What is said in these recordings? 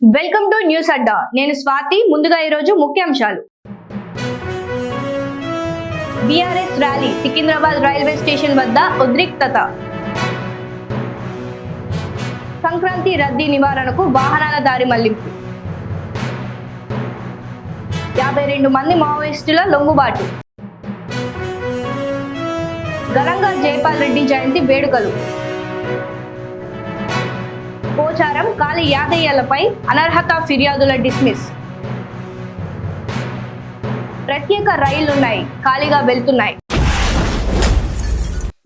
Welcome to news అడ్డా. నేను స్వాతి. ముందుగా ఈరోజు ముఖ్యాంశాలు. BRS rally, Secunderabad railway station వద్ద ఉద్రిక్తత. సంక్రాంతి రద్దీ నివారణకు వాహనాల దారి మళ్లింపు. 52 మంది మావోయిస్టుల లొంగుబాటు. ఘనంగా జైపాల్ రెడ్డి జయంతి వేడుకలు. పోచారం కాళీ యాదయ్యలపై అనర్హత ఫిర్యాదుల డిస్మిస్. ప్రత్యేక రైళ్లున్నాయి, ఖాళీగా వెళ్తున్నాయి.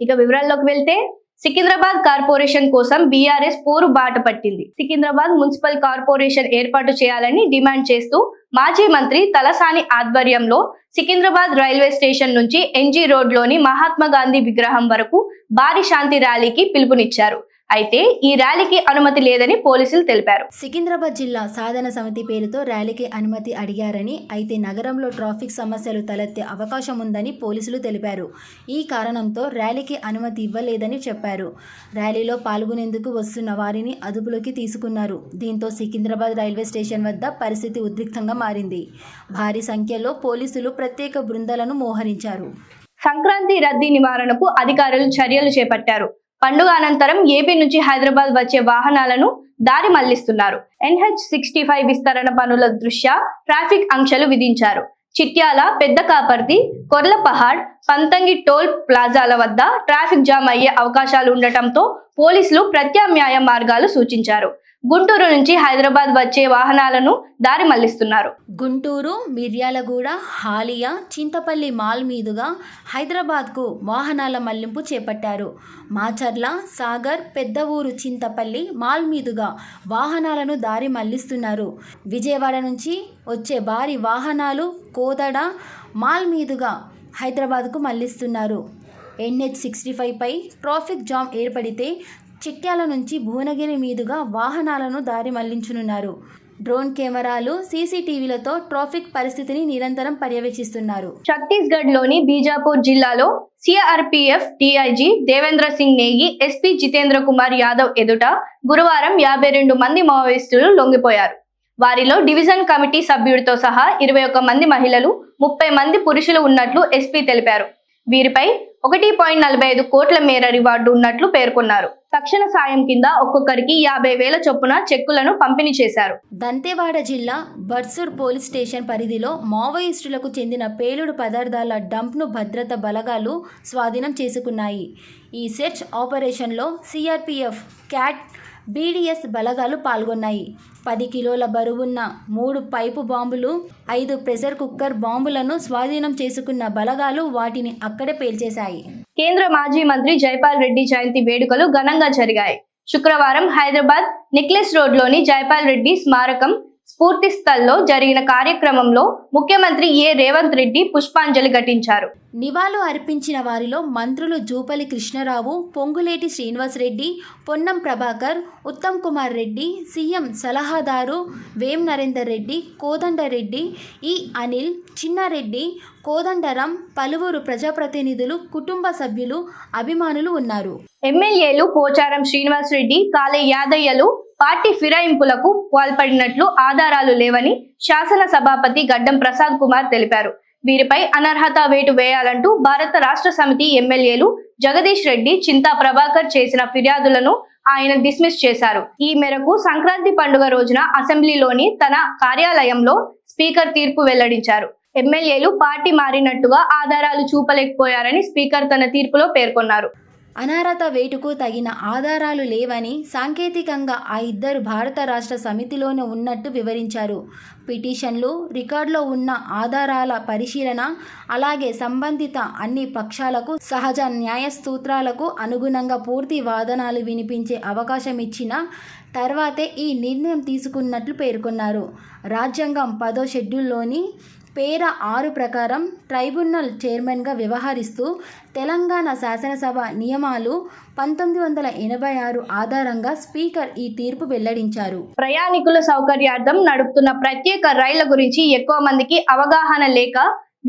ఇక వివరాల్లోకి వెళ్తే, సికింద్రాబాద్ కార్పొరేషన్ కోసం బీఆర్ఎస్ పోరు బాట పట్టింది. సికింద్రాబాద్ మున్సిపల్ కార్పొరేషన్ ఏర్పాటు చేయాలని డిమాండ్ చేస్తూ మాజీ మంత్రి తలసాని ఆధ్వర్యంలో సికింద్రాబాద్ రైల్వే స్టేషన్ నుంచి ఎన్జీ రోడ్లోని మహాత్మా గాంధీ విగ్రహం వరకు భారీ శాంతి ర్యాలీకి పిలుపునిచ్చారు. అయితే ఈ ర్యాలీకి అనుమతి లేదని పోలీసులు తెలిపారు. సికింద్రాబాద్ జిల్లా సాధన సమితి పేరుతో ర్యాలీకి అనుమతి అడిగారని, అయితే నగరంలో ట్రాఫిక్ సమస్యలు తలెత్తే అవకాశం ఉందని పోలీసులు తెలిపారు. ఈ కారణంతో ర్యాలీకి అనుమతి ఇవ్వలేదని చెప్పారు. ర్యాలీలో పాల్గొనేందుకు వస్తున్న వారిని అదుపులోకి తీసుకున్నారు. దీంతో సికింద్రాబాద్ రైల్వే స్టేషన్ వద్ద పరిస్థితి ఉద్రిక్తంగా మారింది. భారీ సంఖ్యలో పోలీసులు ప్రత్యేక బృందాలను మోహరించారు. సంక్రాంతి రద్దీ నివారణకు అధికారులు చర్యలు చేపట్టారు. పండుగ అనంతరం ఏపీ నుంచి హైదరాబాద్ వచ్చే వాహనాలను దారి మళ్లిస్తున్నారు. NH-65 విస్తరణ పనుల దృష్ట్యా ట్రాఫిక్ ఆంక్షలు విధించారు. చిట్యాల, పెద్ద కాపర్తి, కొర్లపహాడ్, పంతంగి టోల్ ప్లాజాల వద్ద ట్రాఫిక్ జామ్ అయ్యే అవకాశాలు ఉండటంతో పోలీసులు ప్రత్యామ్నాయ మార్గాలు సూచించారు. గుంటూరు నుంచి హైదరాబాద్ వచ్చే వాహనాలను దారి మళ్లిస్తున్నారు. గుంటూరు, మిర్యాలగూడ, హాలియా, చింతపల్లి మాల్ మీదుగా హైదరాబాద్కు వాహనాల మళ్లింపు చేపట్టారు. మాచర్ల, సాగర్, పెద్ద ఊరు, చింతపల్లి మాల్ మీదుగా వాహనాలను దారి మళ్లిస్తున్నారు. విజయవాడ నుంచి వచ్చే భారీ వాహనాలు కోదడ మాల్ మీదుగా హైదరాబాద్కు మళ్లిస్తున్నారు. NH-65 పై ట్రాఫిక్ జామ్ ఏర్పడితే చిట్యాల నుంచి భువనగిరి మీదుగా వాహనాలను దారి మళ్లించనున్నారు. డ్రోన్ కెమెరాలు, సీసీటీవీలతో ట్రాఫిక్ పరిస్థితిని నిరంతరం పర్యవేక్షిస్తున్నారు. ఛత్తీస్గఢ్ లోని బీజాపూర్ జిల్లాలో CRPF DIG Devendra Singh Negi, SP Jitendra Kumar Yadav ఎదుట గురువారం 52 మంది మావోయిస్టులు లొంగిపోయారు. వారిలో డివిజన్ కమిటీ సభ్యుడితో సహా 21 మంది మహిళలు, 30 మంది పురుషులు ఉన్నట్లు SP తెలిపారు. వీరిపై 1.45 కోట్ల మేర రివార్డు ఉన్నట్లు పేర్కొన్నారు. తక్షణ సాయం కింద ఒక్కొక్కరికి 50,000 చొప్పున చెక్కులను పంపిణీ చేశారు. దంతెవాడ జిల్లా బర్సూర్ పోలీస్ స్టేషన్ పరిధిలో మావోయిస్టులకు చెందిన పేలుడు పదార్థాల డంప్ను భద్రతా బలగాలు స్వాధీనం చేసుకున్నాయి. ఈ సెర్చ్ ఆపరేషన్లో CRPF, CAT, BDS బలగాలు పాల్గొన్నాయి. 10 కిలోల బరువున్న 3 పైపు బాంబులు, 5 ప్రెషర్ కుక్కర్ బాంబులను స్వాధీనం చేసుకున్న బలగాలు వాటిని అక్కడే పేల్చేశాయి. కేంద్ర మాజీ మంత్రి జైపాల్ రెడ్డి జయంతి వేడుకలు ఘనంగా జరిగాయి. శుక్రవారం హైదరాబాద్ నెక్లెస్ రోడ్లోని జైపాల్ రెడ్డి స్మారకం స్ఫూర్తి స్థల్లో జరిగిన కార్యక్రమంలో ముఖ్యమంత్రి రేవంత్ రెడ్డి పుష్పాంజలి ఘటించారు. నివాళులు అర్పించిన వారిలో మంత్రులు జూపల్లి కృష్ణారావు, పొంగులేటి శ్రీనివాసరెడ్డి, పొన్నం ప్రభాకర్, ఉత్తమ్ కుమార్ రెడ్డి, సీఎం సలహాదారు వేం నరేందర్ రెడ్డి, కోదండరెడ్డి, అనిల్, చిన్నారెడ్డి, కోదండరాం, పలువురు ప్రజాప్రతినిధులు, కుటుంబ సభ్యులు, అభిమానులు ఉన్నారు. ఎమ్మెల్యేలు పోచారం శ్రీనివాసరెడ్డి, కాళీ యాదయ్యలు పార్టీ ఫిరాయింపులకు పాల్పడినట్లు ఆధారాలు లేవని శాసన సభాపతి గడ్డం ప్రసాద్ కుమార్ తెలిపారు. వీరిపై అనర్హత వేటు వేయాలంటూ భారత రాష్ట్ర సమితి ఎమ్మెల్యేలు జగదీష్ రెడ్డి, చింతా ప్రభాకర్ చేసిన ఫిర్యాదులను ఆయన డిస్మిస్ చేశారు. ఈ మేరకు సంక్రాంతి పండుగ రోజున అసెంబ్లీలోని తన కార్యాలయంలో స్పీకర్ తీర్పు వెల్లడించారు. ఎమ్మెల్యేలు పార్టీ మారినట్టుగా ఆధారాలు చూపలేకపోయారని స్పీకర్ తన తీర్పులో పేర్కొన్నారు. అనర్హత వేటుకు తగిన ఆధారాలు లేవని, సాంకేతికంగా ఆ ఇద్దరు భారత రాష్ట్ర సమితిలోనే ఉన్నట్టు వివరించారు. పిటిషన్లు, రికార్డులో ఉన్న ఆధారాల పరిశీలన, అలాగే సంబంధిత అన్ని పక్షాలకు సహజ న్యాయ సూత్రాలకు అనుగుణంగా పూర్తి వాదనలు వినిపించే అవకాశం ఇచ్చిన తర్వాతే ఈ నిర్ణయం తీసుకున్నట్లు పేర్కొన్నారు. రాజ్యాంగం 10వ షెడ్యూల్లోని పేర 6 ప్రకారం ట్రైబ్యునల్ చైర్మన్గా వ్యవహరిస్తూ తెలంగాణ శాసనసభ నియమాలు 1986 ఆధారంగా స్పీకర్ ఈ తీర్పు వెల్లడించారు. ప్రయాణికుల సౌకర్యార్థం నడుపుతున్న ప్రత్యేక రైళ్ల గురించి ఎక్కువ మందికి అవగాహన లేక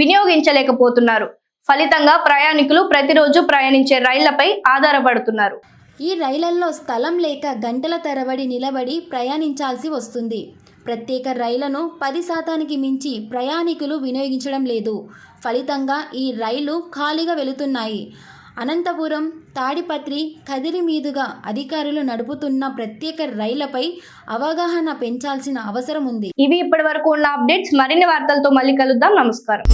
వినియోగించలేకపోతున్నారు. ఫలితంగా ప్రయాణికులు ప్రతిరోజు ప్రయాణించే రైళ్లపై ఆధారపడుతున్నారు. ఈ రైళ్లలో స్థలం లేక గంటల తరబడి నిలబడి ప్రయాణించాల్సి వస్తుంది. ప్రత్యేక రైళ్లను 10% మించి ప్రయాణికులు వినియోగించడం లేదు. ఫలితంగా ఈ రైళ్లు ఖాళీగా వెళుతున్నాయి. అనంతపురం, తాడిపత్రి, కదిరి మీదుగా అధికారులు నడుపుతున్న ప్రత్యేక రైళ్లపై అవగాహన పెంచాల్సిన అవసరం ఉంది. ఇవి ఇప్పటివరకు ఉన్న అప్డేట్స్. మరిన్ని వార్తలతో మళ్ళీ కలుద్దాం. నమస్కారం.